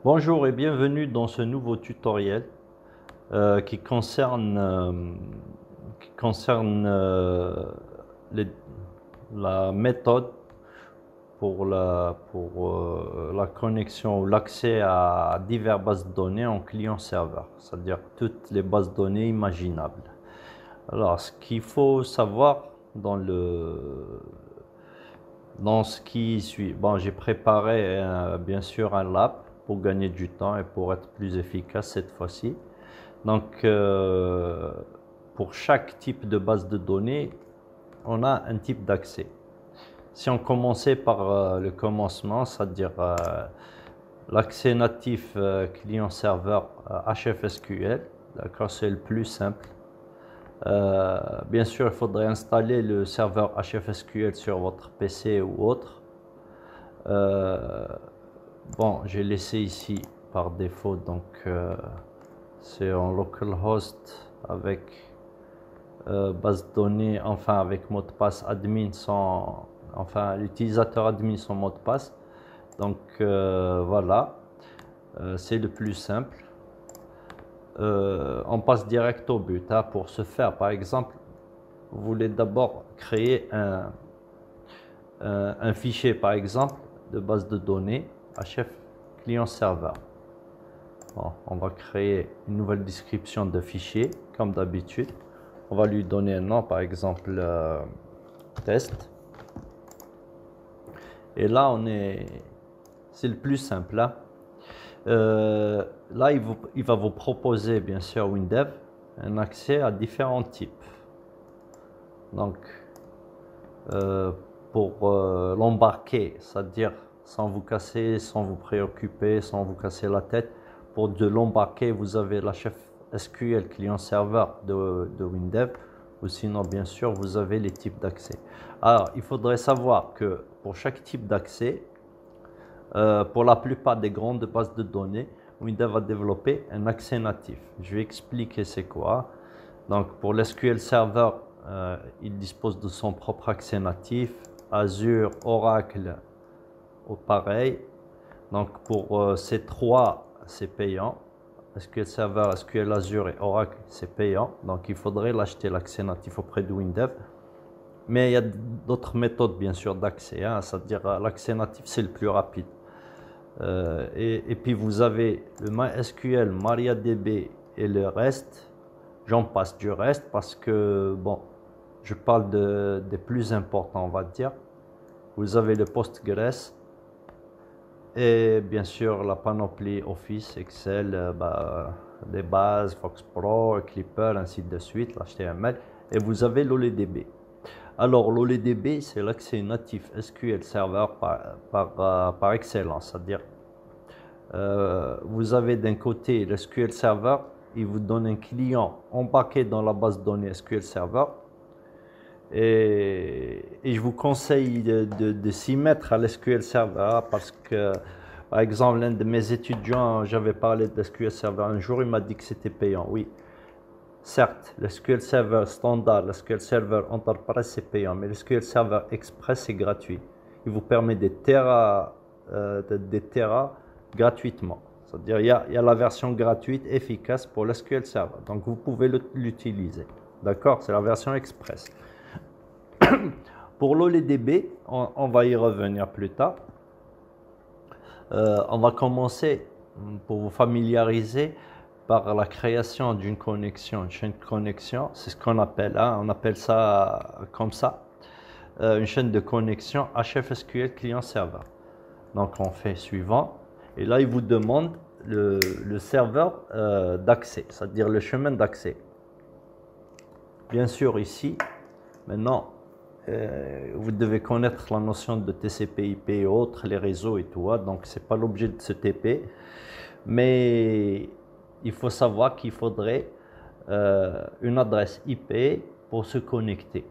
Bonjour et bienvenue dans ce nouveau tutoriel qui concerne, qui concerne les- la méthode pour la connexion ou l'accès à diverses bases de données en client-serveur, c'est-à-dire toutes les bases de données imaginables. Alors, ce qu'il faut savoir dans ce qui suit, bon, j'ai préparé bien sûr un lab pour gagner du temps et pour être plus efficace cette fois-ci. Donc, pour chaque type de base de données, on a un type d'accès. Si on commençait par le commencement, c'est-à-dire l'accès natif client-serveur HFSQL, d'accord, c'est le plus simple. Bien sûr, il faudrait installer le serveur HFSQL sur votre PC ou autre. Euh, bon, j'ai laissé ici par défaut, donc c'est en localhost avec base de données, enfin avec mot de passe admin sans, enfin l'utilisateur admin sans mot de passe. Donc voilà, c'est le plus simple. On passe direct au but. Hein. Pour ce faire, par exemple, vous voulez d'abord créer un fichier, par exemple, de base de données HF client-serveur. Bon, on va créer une nouvelle description de fichier, comme d'habitude. On va lui donner un nom, par exemple, test. Et là, c'est le plus simple. Là, là il va vous proposer, bien sûr, WinDev, un accès à différents types. Donc, euh, pour l'embarquer, c'est-à-dire sans vous casser, sans vous préoccuper, sans vous casser la tête, pour de l'embarquer, vous avez la chef SQL client-serveur de WinDev, ou sinon, bien sûr, vous avez les types d'accès. Alors, il faudrait savoir que pour chaque type d'accès, pour la plupart des grandes bases de données, Windows va développer un accès natif. Je vais expliquer c'est quoi. Donc pour l'SQL Server, il dispose de son propre accès natif. Azure, Oracle, pareil. Donc pour ces trois, c'est payant. SQL Server, SQL Azure et Oracle, c'est payant. Donc il faudrait l'acheter l'accès natif auprès de Windows. Mais il y a d'autres méthodes bien sûr d'accès. Hein, c'est-à-dire l'accès natif, c'est le plus rapide. Et puis vous avez le MySQL, MariaDB et le reste. J'en passe du reste parce que, bon, je parle des plus importants, on va dire. Vous avez le Postgres et bien sûr la panoplie Office, Excel, les bases, Fox Pro, Clipper, ainsi de suite, l'HTML. Et vous avez l'OLEDB. Alors, l'OLEDB, c'est l'accès natif SQL Server par excellence, c'est-à-dire vous avez d'un côté le SQL Server, il vous donne un client embarqué dans la base de données SQL Server. Et je vous conseille de s'y mettre à l'SQL Server parce que, par exemple, l'un de mes étudiants, j'avais parlé de l'SQL Server un jour, il m'a dit que c'était payant. Oui, certes, le SQL Server standard, le SQL Server Enterprise, c'est payant, mais le SQL Server Express, c'est gratuit. Il vous permet des terras gratuitement. C'est-à-dire, il y a la version gratuite efficace pour le SQL Server. Donc, vous pouvez l'utiliser. D'accord? C'est la version Express. Pour l'OLEDB, on va y revenir plus tard. On va commencer, pour vous familiariser, par la création d'une connexion, une chaîne de connexion. C'est ce qu'on appelle, hein, on appelle ça comme ça, une chaîne de connexion HFSQL client-serveur. Donc on fait suivant. Et là, il vous demande le serveur d'accès, c'est-à-dire le chemin d'accès. Bien sûr, ici, maintenant, vous devez connaître la notion de TCP/IP et autres, les réseaux et tout. Hein, donc, ce n'est pas l'objet de ce TP. Mais il faut savoir qu'il faudrait une adresse IP pour se connecter.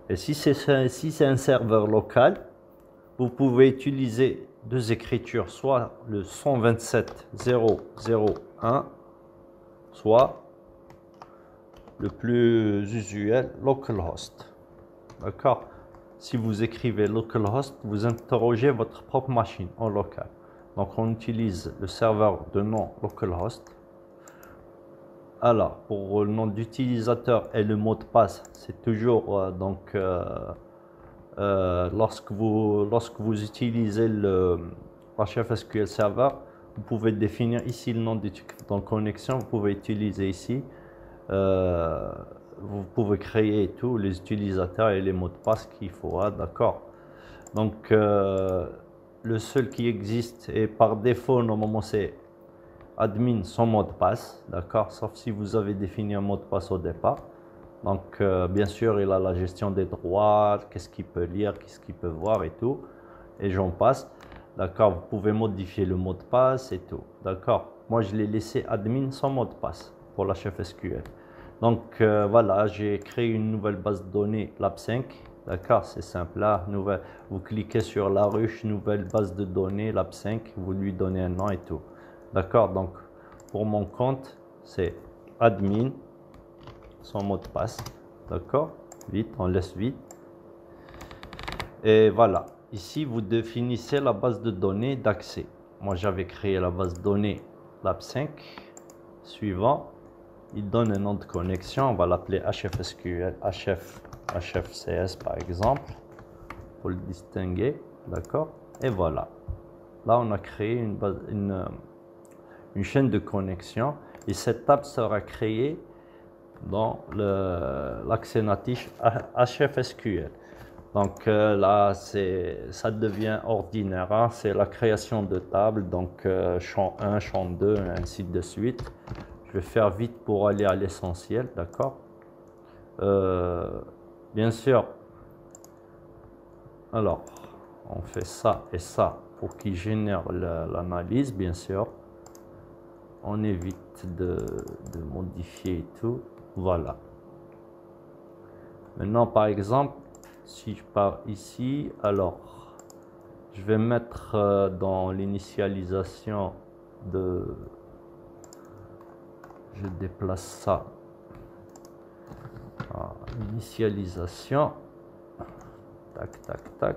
Et si c'est un serveur local, vous pouvez utiliser deux écritures, soit le 127.0.0.1, soit le plus usuel, localhost. D'accord? Si vous écrivez localhost, vous interrogez votre propre machine en local. Donc on utilise le serveur de nom localhost. Alors pour le nom d'utilisateur et le mot de passe, c'est toujours lorsque vous utilisez l'HF-SQL Server, vous pouvez définir ici le nom de connexion, vous pouvez utiliser ici. Vous pouvez créer tous les utilisateurs et les mots de passe qu'il faudra, d'accord. Donc le seul qui existe et par défaut normalement c'est admin sans mot de passe, d'accord, sauf si vous avez défini un mot de passe au départ. Donc bien sûr il a la gestion des droits, qu'est-ce qu'il peut lire, qu'est-ce qu'il peut voir et tout, et j'en passe, d'accord. Vous pouvez modifier le mot de passe et tout, d'accord. Moi je l'ai laissé admin sans mot de passe pour la chef SQL. Donc voilà, j'ai créé une nouvelle base de données Lab5, d'accord, c'est simple là, vous cliquez sur la ruche, nouvelle base de données Lab5, vous lui donnez un nom et tout, d'accord. Donc pour mon compte, c'est admin sans mot de passe, d'accord, vite, on laisse vite. Et voilà, ici vous définissez la base de données d'accès. Moi j'avais créé la base de données Lab5, suivant. Il donne un nom de connexion, on va l'appeler HFSQL, HFCS par exemple, pour le distinguer, d'accord. Et voilà, là on a créé une chaîne de connexion et cette table sera créée dans l'accès natif HFSQL. Donc là, ça devient ordinaire, hein? C'est la création de tables, donc champ 1, champ 2, ainsi de suite. Je vais faire vite pour aller à l'essentiel, d'accord. Bien sûr, alors, on fait ça et ça pour qu'il génère l'analyse, bien sûr. On évite de modifier et tout, voilà. Maintenant, par exemple, si je pars ici, alors, je vais mettre dans l'initialisation de... Je déplace ça. Initialisation. Tac, tac, tac.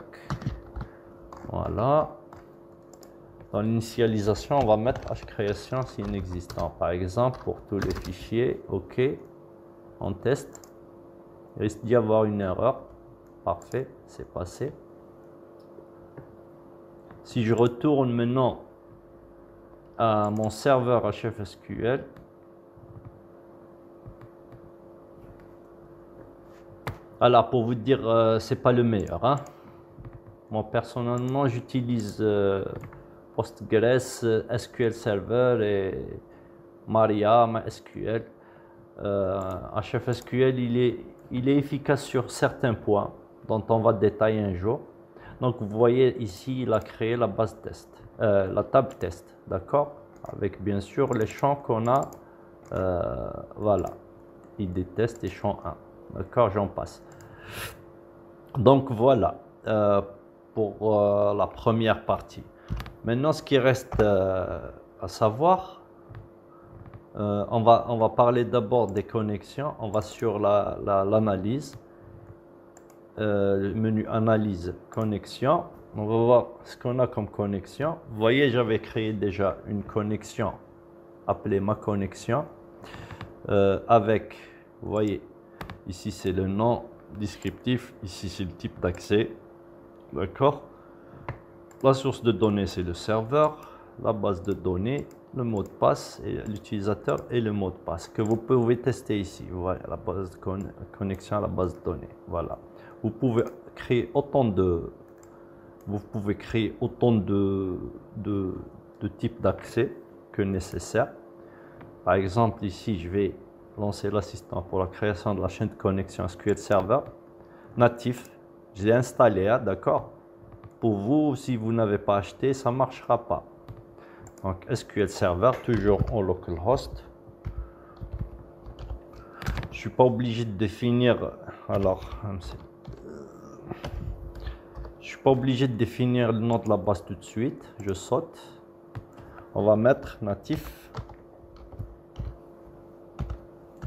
Voilà. Dans l'initialisation, on va mettre hcreation si inexistant. Par exemple, pour tous les fichiers, OK. On teste. Il risque d'y avoir une erreur. Parfait, c'est passé. Si je retourne maintenant à mon serveur HFSQL, alors pour vous dire, c'est pas le meilleur, hein. Moi personnellement j'utilise Postgres, SQL Server et Maria, MySQL. HFSQL il est efficace sur certains points dont on va détailler un jour. Donc vous voyez ici il a créé la base test, la table test, d'accord, avec bien sûr les champs qu'on a, voilà, ID test et champ 1, d'accord, j'en passe. Donc voilà pour la première partie. Maintenant ce qui reste à savoir, on va parler d'abord des connexions. On va sur l'analyse, le menu analyse connexion. On va voir ce qu'on a comme connexion. Vous voyez, j'avais créé déjà une connexion appelée ma connexion avec, vous voyez, ici c'est le nom descriptif, ici c'est le type d'accès, d'accord. La source de données c'est le serveur, la base de données, le mot de passe et l'utilisateur et le mot de passe que vous pouvez tester ici. Voilà la base de connexion à la base de données. Voilà, vous pouvez créer autant de types d'accès que nécessaire. Par exemple ici je vais lancer l'assistant pour la création de la chaîne de connexion SQL Server natif. Je l'ai installé, hein, d'accord. Pour vous, si vous n'avez pas acheté, ça ne marchera pas. Donc SQL Server, toujours en localhost. Je suis pas obligé de définir, alors, je suis pas obligé de définir le nom de la base tout de suite. Je saute. On va mettre natif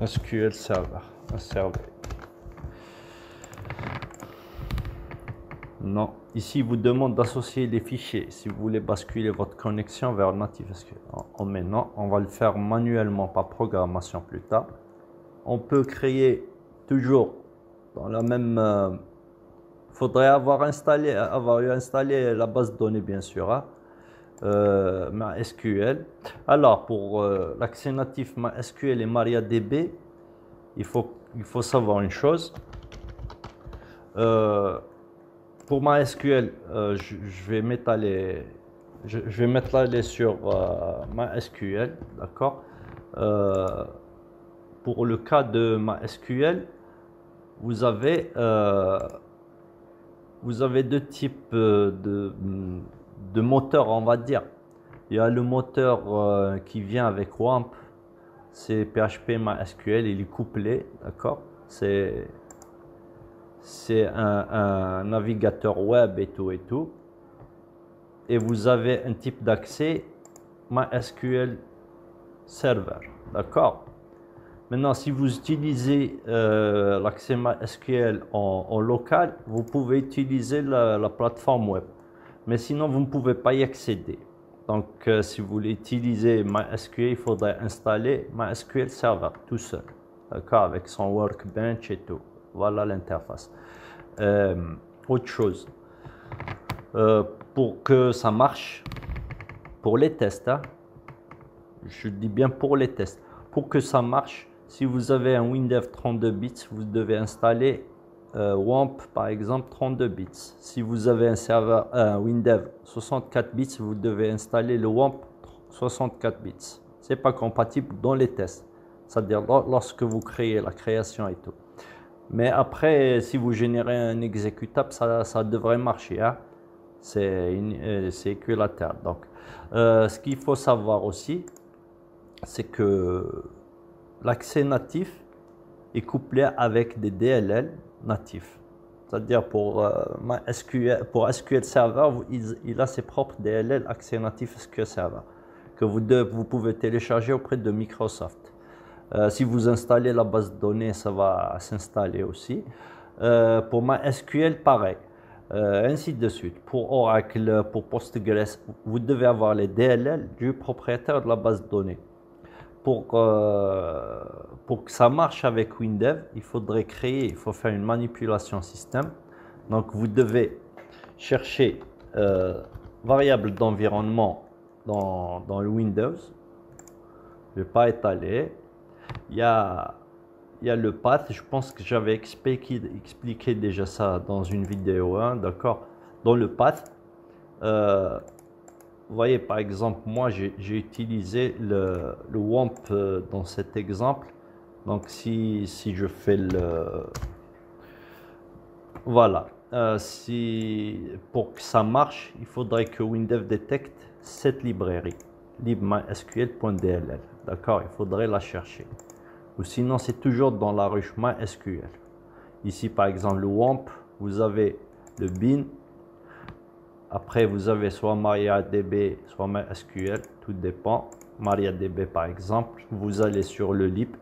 SQL Server. Non, Ici, il vous demande d'associer les fichiers si vous voulez basculer votre connexion vers Native SQL. Maintenant, on va le faire manuellement par programmation plus tard. On peut créer toujours dans la même... faudrait avoir eu installé la base de données, bien sûr, hein, MySQL. Alors, pour l'accès natif MySQL et MariaDB, il faut savoir une chose. Pour MySQL, je vais m'étaler, je vais m'étaler sur MySQL, d'accord. Pour le cas de MySQL, vous avez deux types de moteurs, on va dire. Il y a le moteur qui vient avec WAMP, c'est PHP MySQL, il est couplé, d'accord. C'est un navigateur web et tout et tout. Et vous avez un type d'accès MySQL Server, d'accord. Maintenant, si vous utilisez l'accès MySQL en local, vous pouvez utiliser la plateforme web. Mais sinon, vous ne pouvez pas y accéder. Donc, si vous voulez utiliser MySQL, il faudrait installer MySQL Server tout seul, d'accord, avec son workbench et tout. Voilà l'interface. Autre chose, pour que ça marche, pour les tests, hein, je dis bien pour les tests, pour que ça marche, si vous avez un Windev 32 bits, vous devez installer WAMP par exemple 32 bits. Si vous avez un serveur Windev 64 bits, vous devez installer le WAMP 64 bits. C'est pas compatible dans les tests, c'est-à-dire lorsque vous créez la création et tout. Mais après, si vous générez un exécutable, ça devrait marcher, hein. C'est équilatère. Donc, ce qu'il faut savoir aussi, c'est que l'accès natif est couplé avec des DLL natifs. C'est-à-dire pour SQL Server, il a ses propres DLL accès natif SQL Server que vous pouvez télécharger auprès de Microsoft. Si vous installez la base de données, ça va s'installer aussi. Pour MySQL, pareil. Ainsi de suite. Pour Oracle, pour Postgres, vous devez avoir les DLL du propriétaire de la base de données. Pour que ça marche avec Windev, il faut faire une manipulation système. Donc vous devez chercher variable d'environnement dans le Windows. Je ne vais pas étaler. Il y a le path, je pense que j'avais expliqué déjà ça dans une vidéo, hein, d'accord. Dans le path, vous voyez par exemple, moi j'ai utilisé le WAMP dans cet exemple. Donc si je fais voilà, pour que ça marche, il faudrait que Windev détecte cette librairie, libmysql.dll, d'accord, il faudrait la chercher. Ou sinon, c'est toujours dans la ruche MySQL. Ici, par exemple, le WAMP, vous avez le bin. Après, vous avez soit MariaDB, soit MySQL, tout dépend. MariaDB, par exemple, vous allez sur le lib,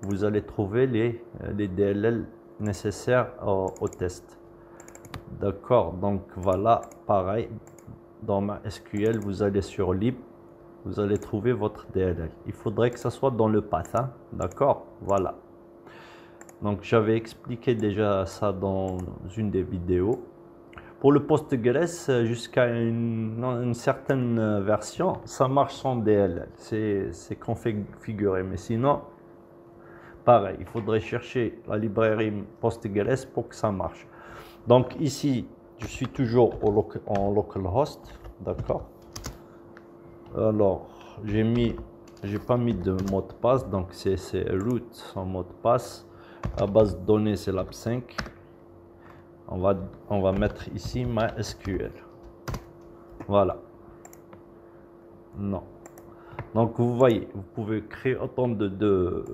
vous allez trouver les DLL nécessaires au test. D'accord, donc voilà, pareil, dans MySQL, vous allez sur lib, vous allez trouver votre DLL. Il faudrait que ça soit dans le path, hein? D'accord, voilà. Donc j'avais expliqué déjà ça dans une des vidéos. Pour le Postgres, jusqu'à une certaine version, ça marche sans DLL. C'est configuré, mais sinon, pareil, il faudrait chercher la librairie Postgres pour que ça marche. Donc ici, je suis toujours en localhost, d'accord. Alors, j'ai pas mis de mot de passe, donc c'est root en mot de passe. La base de données, c'est lab5. On va mettre ici MySQL. Voilà. Non. Donc, vous voyez, vous pouvez créer autant de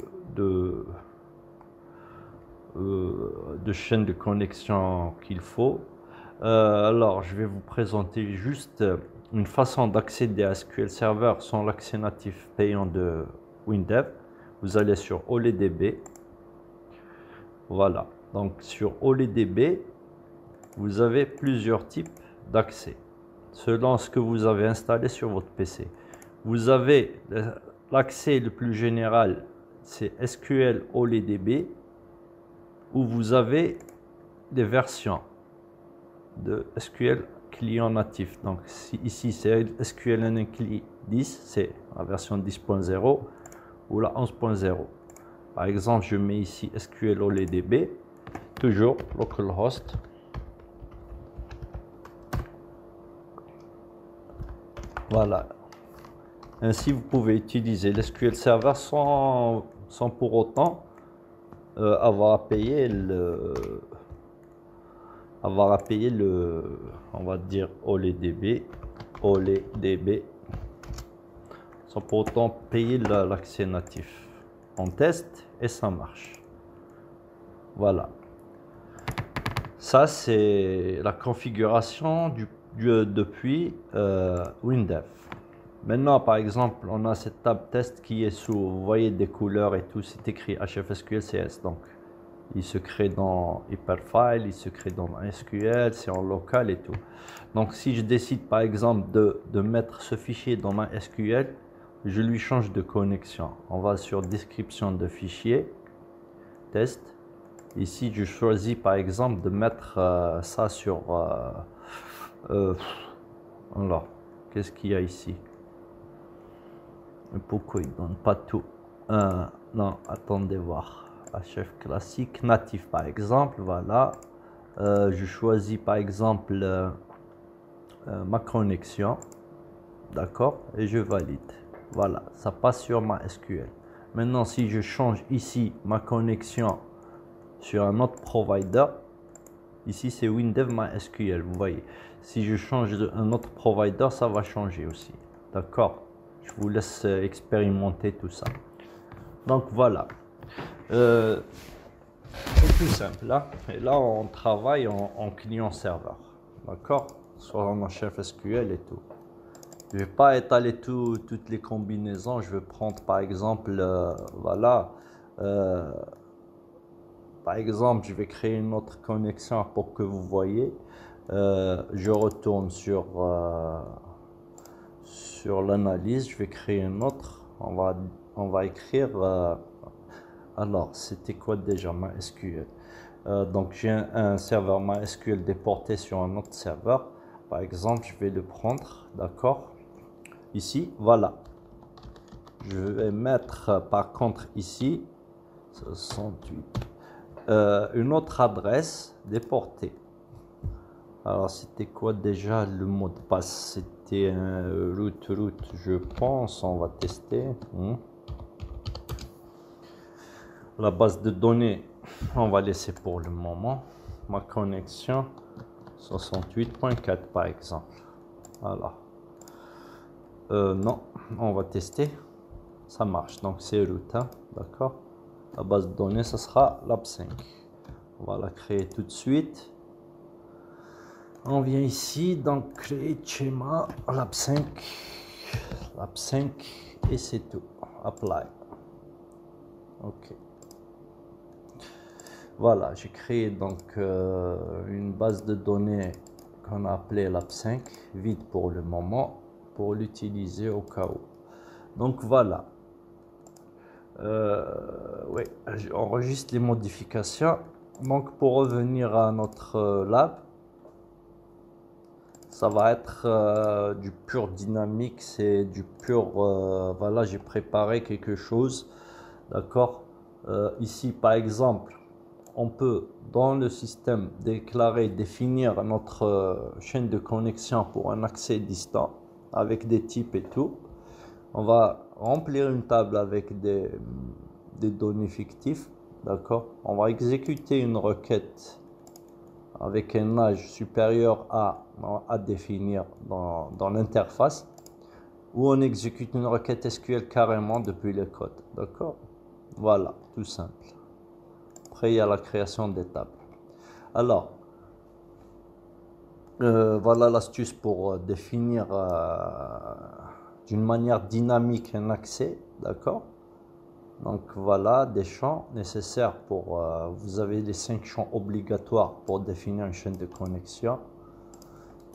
chaînes de connexion qu'il faut. Alors, je vais vous présenter juste une façon d'accéder à SQL Server sans l'accès natif payant de Windev. Vous allez sur OLEDB. Voilà. Donc, sur OLEDB, vous avez plusieurs types d'accès selon ce que vous avez installé sur votre PC. Vous avez l'accès le plus général, c'est SQL OLEDB, où vous avez des versions de SQL client natif. Donc ici c'est SQL NCLI 10, c'est la version 10.0 ou la 11.0. Par exemple, je mets ici SQL OLEDB, toujours localhost. Voilà. Ainsi, vous pouvez utiliser l'SQL Server sans pour autant avoir à payer on va dire OLEDB, sans pour autant payer l'accès natif. On teste et ça marche. Voilà. Ça, c'est la configuration depuis WinDev. Maintenant, par exemple, on a cette table test qui est sous, vous voyez, des couleurs et tout, c'est écrit HFSQL-CS. Donc, il se crée dans Hyperfile, il se crée dans MySQL, c'est en local et tout. Donc, si je décide, par exemple, de mettre ce fichier dans MySQL, je lui change de connexion. On va sur description de fichier, test. Ici, je choisis, par exemple, de mettre ça sur... alors, qu'est-ce qu'il y a ici? Pourquoi il ne donne pas tout? Non, attendez voir. HF classique, natif par exemple, voilà. Je choisis par exemple ma connexion, d'accord, et je valide. Voilà, ça passe sur MySQL. Maintenant, si je change ici ma connexion sur un autre provider, ici c'est WinDev MySQL, vous voyez. Si je change un autre provider, ça va changer aussi, d'accord. Je vous laisse expérimenter tout ça. Donc voilà. C'est tout simple là. Et là, on travaille en client-serveur. D'accord? Soit en chef SQL et tout. Je ne vais pas étaler toutes les combinaisons. Je vais prendre par exemple, voilà. Par exemple, je vais créer une autre connexion pour que vous voyez. Je retourne sur l'analyse, je vais créer une autre. On va écrire. Alors, c'était quoi déjà MySQL? Donc, j'ai un serveur MySQL déporté sur un autre serveur. Par exemple, je vais le prendre, d'accord? Ici, voilà. Je vais mettre par contre ici 68 une autre adresse déportée. Alors, c'était quoi déjà le mot de passe? C'était un root, je pense. On va tester. La base de données, on va laisser pour le moment. Ma connexion, 68.4 par exemple. Voilà. Non, on va tester. Ça marche. Donc, c'est root, hein, d'accord? La base de données, ça sera lab5. On va la créer tout de suite. On vient ici, donc créer schéma lab5, et c'est tout. Apply. Ok. Voilà, j'ai créé donc une base de données qu'on a appelée lab5, vide pour le moment, pour l'utiliser au cas où. Donc voilà. Oui, j'enregistre les modifications. Donc pour revenir à notre lab, ça va être du pur dynamique, c'est du pur, voilà, j'ai préparé quelque chose, d'accord. Ici par exemple, on peut dans le système définir notre chaîne de connexion pour un accès distant avec des types et tout. On va remplir une table avec des données fictives, d'accord. On va exécuter une requête avec un âge supérieur à définir dans l'interface, où on exécute une requête SQL carrément depuis le code, d'accord. Voilà, tout simple. Après, il y a la création des tables. Alors, voilà l'astuce pour définir d'une manière dynamique un accès, d'accord. Donc voilà des champs nécessaires pour, vous avez les 5 champs obligatoires pour définir une chaîne de connexion.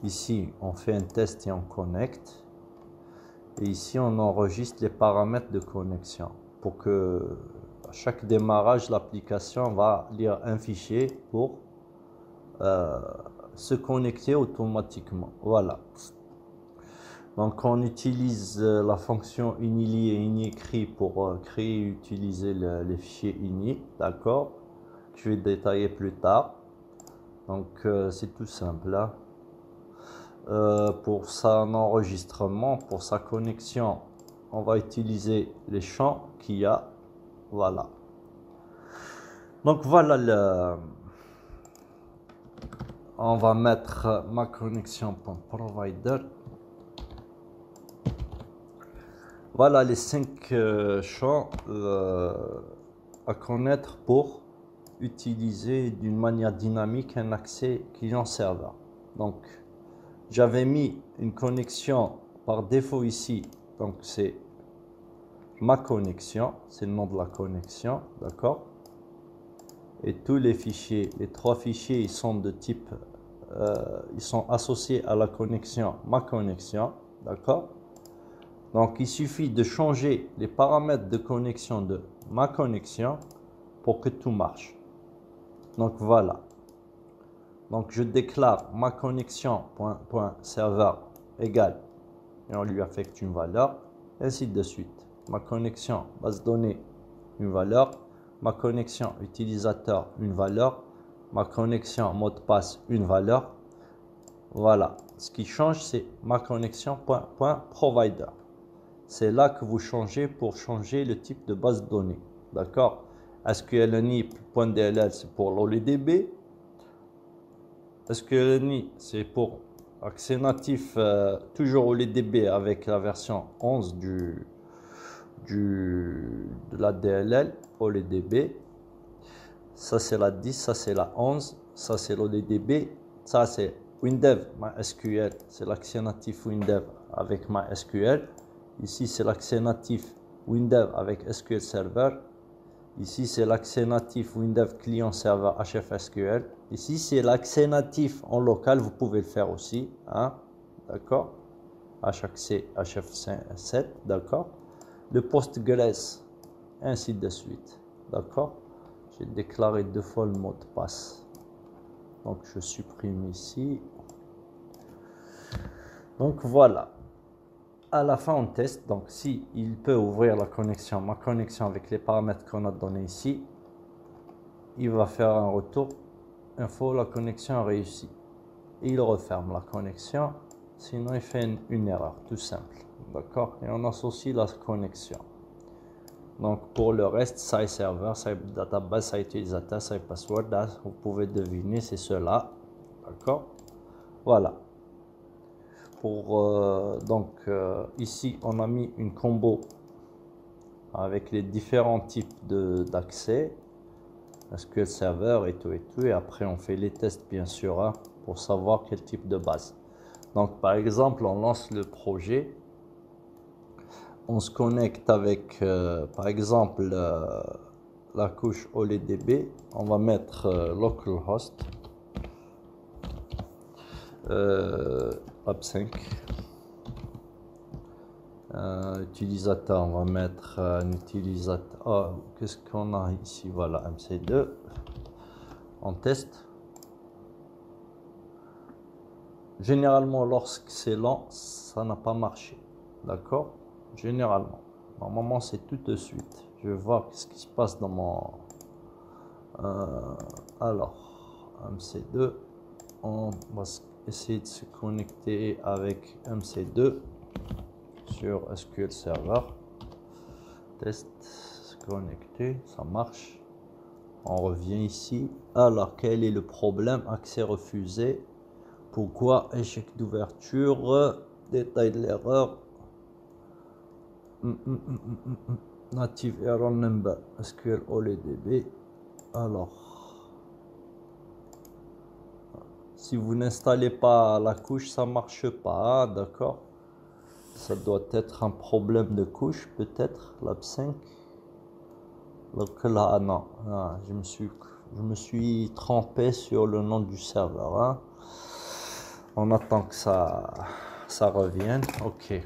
Ici on fait un test et on connecte. Et ici on enregistre les paramètres de connexion pour que à chaque démarrage l'application va lire un fichier pour se connecter automatiquement. Voilà. Donc on utilise la fonction inili et ini-cri pour créer et utiliser les fichiers ini, d'accord? Je vais détailler plus tard. Donc c'est tout simple là. Pour son enregistrement, pour sa connexion, on va utiliser les champs qu'il y a. Voilà. Donc voilà on va mettre ma connexion.provider. Voilà les 5 champs à connaître pour utiliser d'une manière dynamique un accès client-serveur. Donc, j'avais mis une connexion par défaut ici. Donc, c'est ma connexion, c'est le nom de la connexion, d'accord? Et tous les fichiers, les 3 fichiers, ils sont de type, ils sont associés à la connexion, ma connexion, d'accord? Donc, il suffit de changer les paramètres de connexion de ma connexion pour que tout marche. Donc, voilà. Donc, je déclare ma connexion.serveur égale et on lui affecte une valeur, ainsi de suite. Ma connexion base données, une valeur. Ma connexion utilisateur, une valeur. Ma connexion mot de passe, une valeur. Voilà. Ce qui change, c'est ma connexion.provider. C'est là que vous changez pour changer le type de base de données. D'accord? SQLini.dll, c'est pour l'OLEDB. SQLini, c'est pour accès natif, toujours OLEDB avec la version 11 de la DLL, OLEDB. Ça, c'est la 10, ça, c'est la 11. Ça, c'est l'OLEDB. Ça, c'est WinDev, MySQL. C'est l'accès natif WinDev avec MySQL. Ici, c'est l'accès natif WinDev avec SQL Server. Ici, c'est l'accès natif WinDev client-serveur HFSQL. Ici, c'est l'accès natif en local. Vous pouvez le faire aussi. Hein? D'accord? HAccès HF7. D'accord? Le Postgres, ainsi de suite. D'accord? J'ai déclaré 2 fois le mot de passe. Donc, je supprime ici. Donc, voilà. À la fin, on teste. Donc, si il peut ouvrir la connexion, ma connexion avec les paramètres qu'on a donnés ici, il va faire un retour. Info, la connexion a réussi. Et il referme la connexion. Sinon, il fait une erreur, tout simple. D'accord? Et on associe la connexion. Donc, pour le reste, ça est serveur, ça est database, ça est utilisateur, ça est password. Là, vous pouvez deviner, c'est cela. D'accord? Voilà. Ici on a mis une combo avec les différents types d'accès, SQL Server et tout, et après on fait les tests bien sûr, hein, pour savoir quel type de base. Donc par exemple, on lance le projet, on se connecte avec par exemple la couche OLEDB, on va mettre localhost Lab5. Utilisateur, on va mettre un utilisateur. Oh, qu'est-ce qu'on a ici? Voilà, MC2. On teste. Généralement, lorsque c'est lent, ça n'a pas marché. D'accord? Généralement. Normalement, c'est tout de suite. Je vais voir ce qui se passe dans mon. Alors, MC2. On va essayer de se connecter avec MC2 sur SQL Server. Test, se connecter, ça marche. On revient ici. Alors, quel est le problème? Accès refusé. Pourquoi? Échec d'ouverture. Détail de l'erreur. Native error number. SQL OLEDB. Alors, si vous n'installez pas la couche, ça marche pas, d'accord? Ça doit être un problème de couche, peut-être, Lab5. local, ah non, ah, je me suis trompé sur le nom du serveur, hein. On attend que ça revienne. Ok.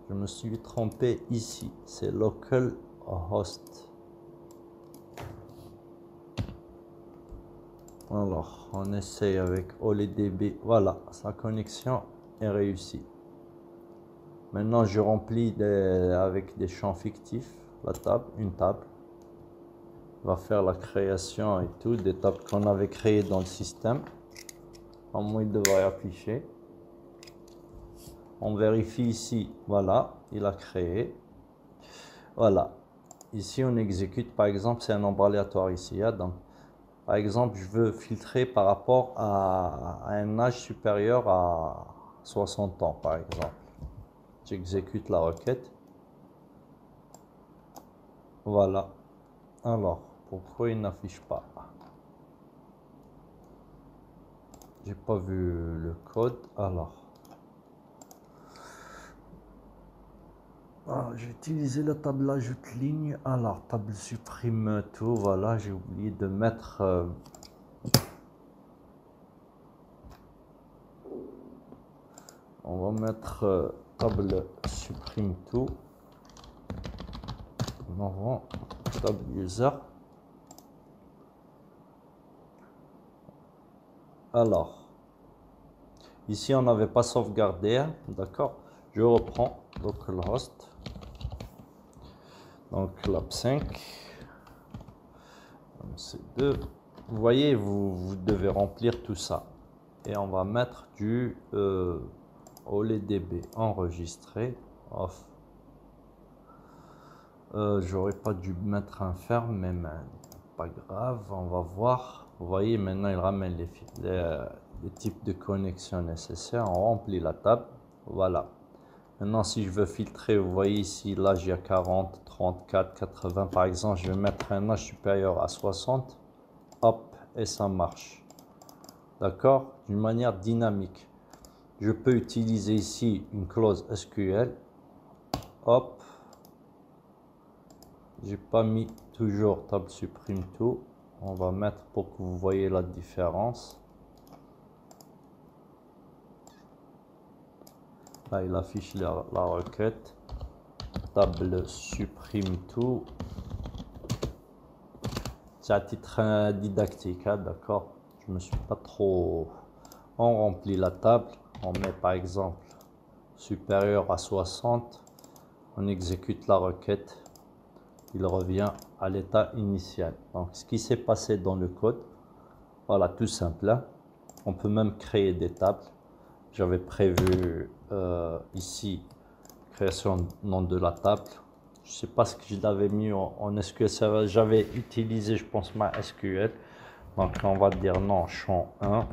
Je me suis trompé ici. C'est localhost. Alors, on essaye avec OLEDB. Voilà, sa connexion est réussie. Maintenant, je remplis avec des champs fictifs la table, une table. On va faire la création et tout, des tables qu'on avait créées dans le système. Au moins, il devrait afficher. On vérifie ici, voilà, il a créé. Voilà. Ici, on exécute, par exemple, c'est un nombre aléatoire ici. Hein, donc, par exemple, je veux filtrer par rapport à un âge supérieur à 60 ans, par exemple. J'exécute la requête. Voilà. Alors, pourquoi il n'affiche pas? J'ai pas vu le code. Alors. J'ai utilisé la table ajoute ligne. Alors, table supprime tout. Voilà, j'ai oublié de mettre... on va mettre table supprime tout. On va table user. Alors, ici on n'avait pas sauvegardé, hein, d'accord? Je reprends localhost. Donc lab5, C2. Vous voyez, vous devez remplir tout ça. Et on va mettre du OLEDB enregistré, off. J'aurais pas dû mettre un ferme, mais pas grave, on va voir. Vous voyez, maintenant il ramène les types de connexion nécessaires. On remplit la table, voilà. Maintenant, si je veux filtrer, vous voyez ici, l'âge il y a 40, 34, 80 par exemple. Je vais mettre un âge supérieur à 60. Hop, et ça marche. D'accord? D'une manière dynamique. Je peux utiliser ici une clause SQL. Hop. J'ai pas mis toujours table supprime tout. On va mettre pour que vous voyez la différence. Là, il affiche la requête. Table supprime tout. C'est à titre didactique, hein, d'accord? Je me suis pas trop... On remplit la table. On met par exemple supérieur à 60. On exécute la requête. Il revient à l'état initial. Donc, ce qui s'est passé dans le code, voilà, tout simple. Hein. On peut même créer des tables. J'avais prévu ici, création nom de la table. Je ne sais pas ce que je l'avais mis en SQL. J'avais utilisé, je pense, ma SQL. Donc, on va dire non, champ 1.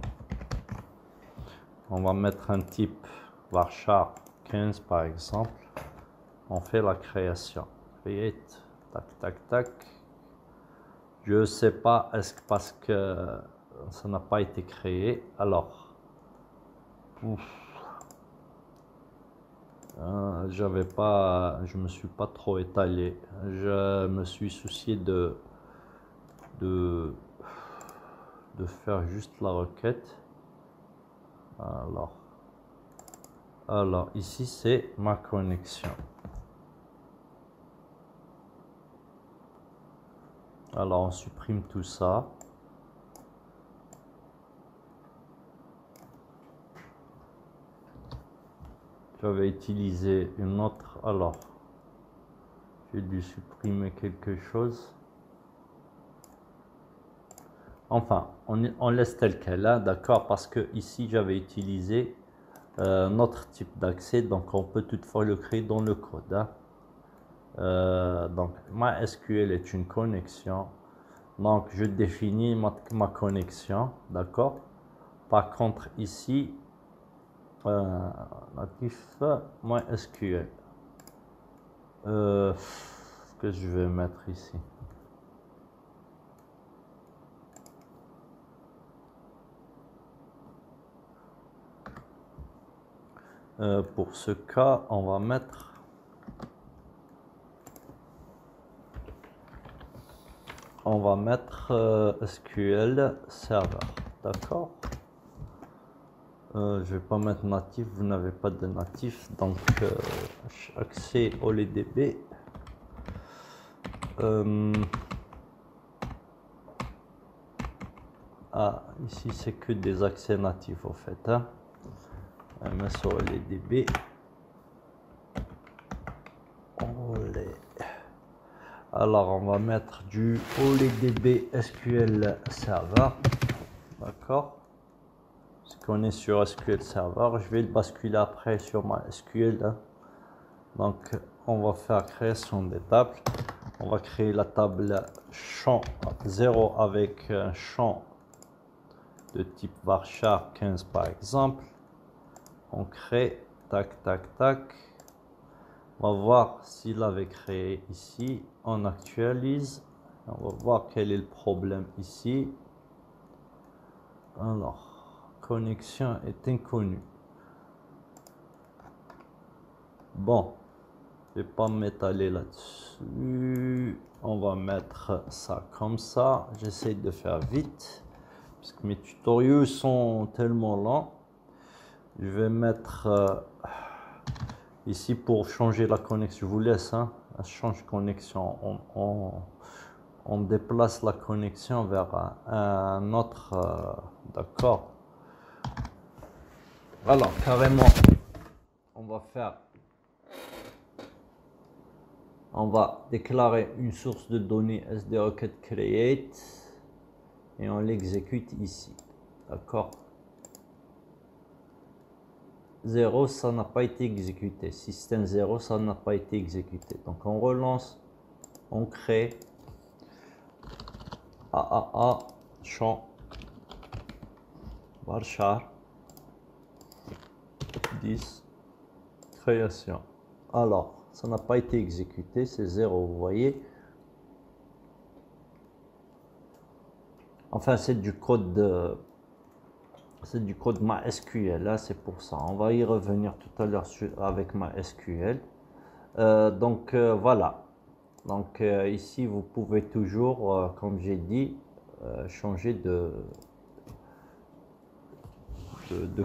On va mettre un type varchar 15, par exemple. On fait la création. Create, tac, tac, tac. Je ne sais pas, est-ce que parce que ça n'a pas été créé. Alors, je me suis pas trop étalé. Je me suis soucié de faire juste la requête. Alors ici c'est ma connexion. Alors on supprime tout ça. J'avais utilisé une autre. Alors j'ai dû supprimer quelque chose. Enfin, on laisse tel quel, hein, d'accord, parce que ici j'avais utilisé notre type d'accès, donc on peut toutefois le créer dans le code. Hein. Donc MySQL est une connexion, donc je définis ma connexion, d'accord. Par contre ici, natif MySQL, ce que je vais mettre ici. Pour ce cas, on va mettre on va mettre SQL Server, d'accord. Je vais pas mettre natif, vous n'avez pas de natif, donc accès au LDB. Ici c'est que des accès natifs au fait, hein. MS OLEDB. Alors on va mettre du OLEDB SQL Server, d'accord. Puisqu'on est sur SQL Server, je vais le basculer après sur MySQL, hein. Donc on va faire création des tables. On va créer la table champ 0 avec un champ de type varchar 15 par exemple. On crée, tac, tac, tac. On va voir s'il avait créé ici. On actualise. On va voir quel est le problème ici. Alors, connexion est inconnue. Bon, je vais pas m'étaler là-dessus. On va mettre ça comme ça. J'essaie de faire vite parce que mes tutoriels sont tellement lents. Je vais mettre ici pour changer la connexion. Je vous laisse, hein, change connexion. On déplace la connexion vers un autre. D'accord. Alors, carrément, on va déclarer une source de données sdRocket create et on l'exécute ici. D'accord. 0, ça n'a pas été exécuté. Système 0, ça n'a pas été exécuté. Donc on relance, on crée AAA champ varchar 10 création. Alors, ça n'a pas été exécuté, c'est 0, vous voyez. Enfin, c'est du code MySQL, là, c'est pour ça. On va y revenir tout à l'heure avec MySQL. Voilà. Donc ici, vous pouvez toujours, comme j'ai dit, changer de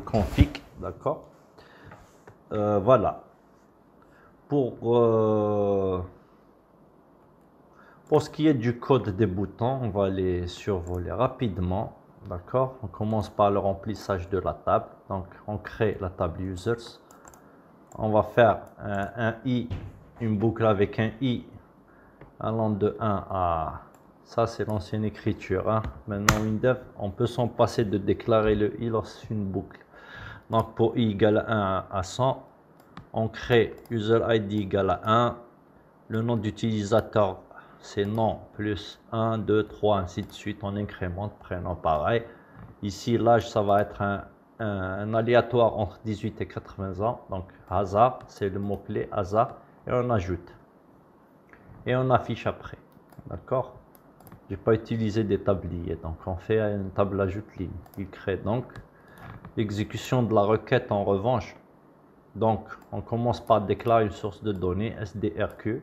config, d'accord. Voilà. Pour ce qui est du code des boutons, on va les survoler rapidement. D'accord. On commence par le remplissage de la table. Donc, on crée la table users. On va faire un i, une boucle avec un i allant de 1 à... Ça, c'est l'ancienne écriture, hein. Maintenant, WinDev, on peut s'en passer de déclarer le i lorsqu'une boucle. Donc, pour i égale 1 à 100, on crée user id égale à 1. Le nom d'utilisateur, c'est nom plus 1, 2, 3, ainsi de suite. On incrémente, prénom pareil. Ici, l'âge, ça va être un aléatoire entre 18 et 80 ans. Donc, hasard, c'est le mot-clé hasard. Et on ajoute. Et on affiche après. D'accord? Je n'ai pas utilisé des tabliers. Donc, on fait une table ajoute ligne. Il crée donc l'exécution de la requête en revanche. Donc, on commence par déclarer une source de données SDRQ.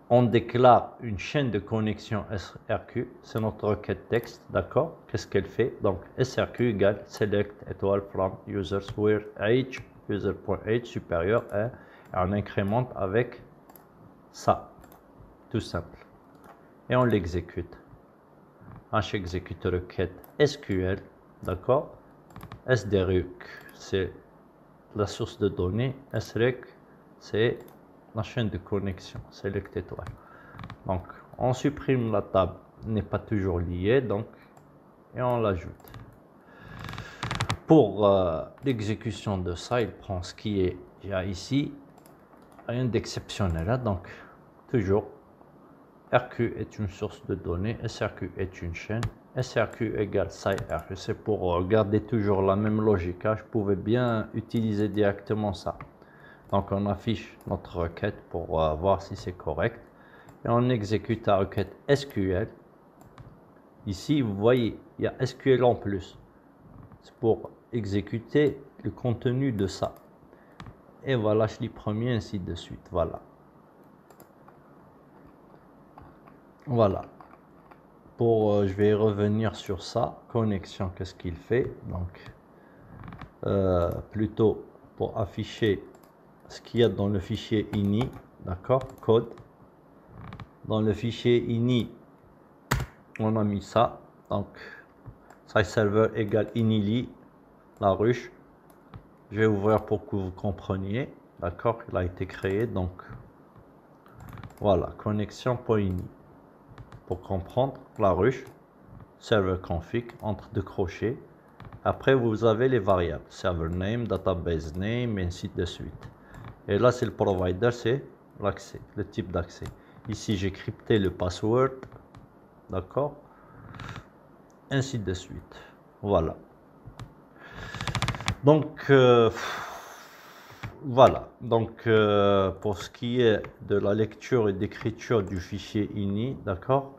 On déclare une chaîne de connexion SRQ, c'est notre requête texte, d'accord? Qu'est-ce qu'elle fait? Donc, SRQ égale select étoile from users where age, user.age supérieur à, et on incrémente avec ça, tout simple. Et on l'exécute. H exécute requête SQL, d'accord? SDRUC, c'est la source de données, SREC, c'est la chaîne de connexion, select étoile. Donc, on supprime la table, n'est pas toujours liée, donc, et on l'ajoute. Pour l'exécution de ça, il prend ce qui est ici, rien d'exceptionnel, hein, donc, toujours, RQ est une source de données, SRQ est une chaîne, SRQ égale SciRQ, c'est pour garder toujours la même logique, hein. Je pouvais bien utiliser directement ça. Donc on affiche notre requête pour voir si c'est correct. Et on exécute la requête SQL. Ici, vous voyez, il y a SQL en plus. C'est pour exécuter le contenu de ça. Et voilà, je lis premier, ainsi de suite. Voilà. Voilà. je vais revenir sur ça. Connexion, qu'est-ce qu'il fait? Donc, plutôt pour afficher ce qu'il y a dans le fichier ini, d'accord, code. Dans le fichier ini, on a mis ça. Donc, size server égale inili, la ruche. Je vais ouvrir pour que vous compreniez. D'accord, il a été créé. Donc, voilà, connexion.ini. Pour comprendre, la ruche, server config, entre deux crochets. Après, vous avez les variables. Server name, database name, et ainsi de suite. Et là, c'est le provider, c'est l'accès, le type d'accès. Ici, j'ai crypté le password. D'accord, ainsi de suite. Voilà. Donc, voilà. Donc, pour ce qui est de la lecture et d'écriture du fichier ini, d'accord,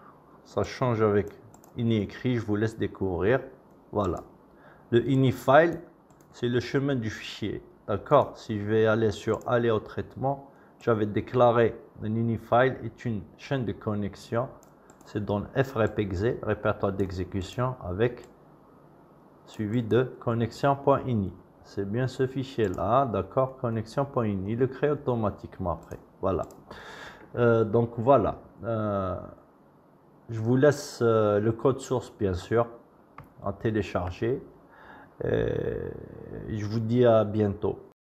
ça change avec ini écrit, je vous laisse découvrir. Voilà. Le ini file, c'est le chemin du fichier. D'accord. Si je vais aller sur aller au traitement, j'avais déclaré un ini file est une chaîne de connexion. C'est dans frepexec, répertoire d'exécution, avec suivi de connexion.ini. C'est bien ce fichier-là, d'accord, connexion.ini. Il le crée automatiquement après. Voilà. Donc voilà. Je vous laisse le code source, bien sûr, à télécharger. Je vous dis à bientôt.